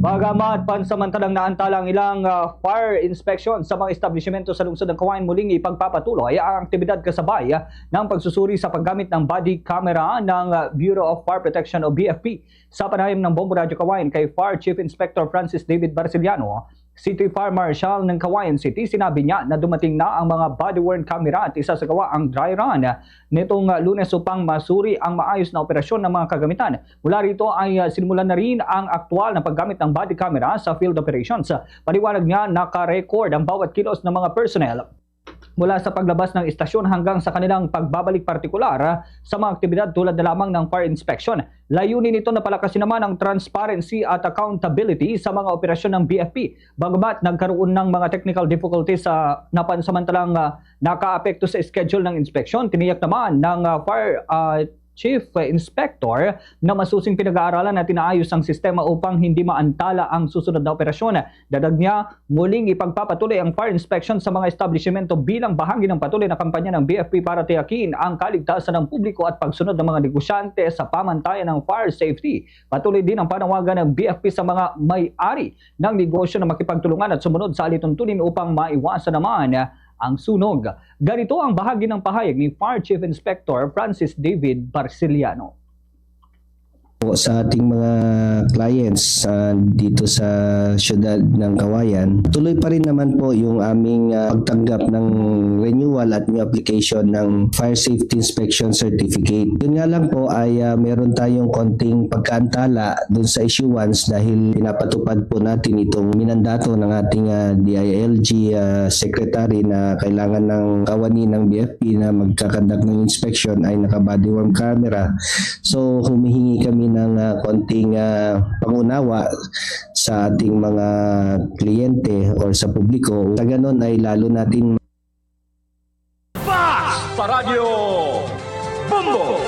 Bagamat pansamantalang naantala ang ilang fire inspection sa mga establishmento sa lungsod ng Kawayan, muling ipagpapatuloy ang aktibidad kasabay ng pagsusuri sa paggamit ng body camera ng Bureau of Fire Protection o BFP. Sa panayam ng Bombo Radio Kawayan kay Fire Chief Inspector Francis David Barciliano, City Fire Marshal ng Kawayan City, sinabi niya na dumating na ang mga body-worn camera at isasagawa ang dry run nitong Lunes upang masuri ang maayos na operasyon ng mga kagamitan. Mula rito ay sinimulan na rin ang aktual na paggamit ng body camera sa field operations. Paliwanag niya, naka-record ang bawat kilos ng mga personnel mula sa paglabas ng istasyon hanggang sa kanilang pagbabalik partikular sa mga aktibidad tulad na lamang ng fire inspection. Layunin nito na palakasin naman ang transparency at accountability sa mga operasyon ng BFP. Bagamat nagkaroon ng mga technical difficulties sa napansamantalang nakaapekto sa schedule ng inspection, tiniyak naman ng Fire Chief Inspector na masusing pinag-aaralan at inaayos ang sistema upang hindi maantala ang susunod na operasyon. Dadag niya, muling ipagpapatuloy ang fire inspection sa mga establishmento bilang bahagi ng patuloy na kampanya ng BFP para tiyakin ang kaligtasan ng publiko at pagsunod ng mga negosyante sa pamantayan ng fire safety. Patuloy din ang panawagan ng BFP sa mga may-ari ng negosyo na makipagtulungan at sumunod sa alituntunin upang maiwasan naman ang sunog. Ganito ang bahagi ng pahayag ni Fire Chief Inspector Francis David Barciliano. Sa ating mga clients dito sa siyudad ng Kawayan, tuloy pa rin naman po yung aming pagtanggap ng renewal at new application ng Fire Safety Inspection Certificate. Yun nga lang po ay meron tayong konting pagkaantala dun sa issuance dahil pinapatupad po natin itong minandato ng ating DILG Secretary na kailangan ng kawani ng BFP na magkakandak ng inspection ay naka-body worn camera. So humihingi kami ng konting pangunawa sa ating mga kliyente o sa publiko. Sa ganon ay lalo nating Sa Radyo Bombo!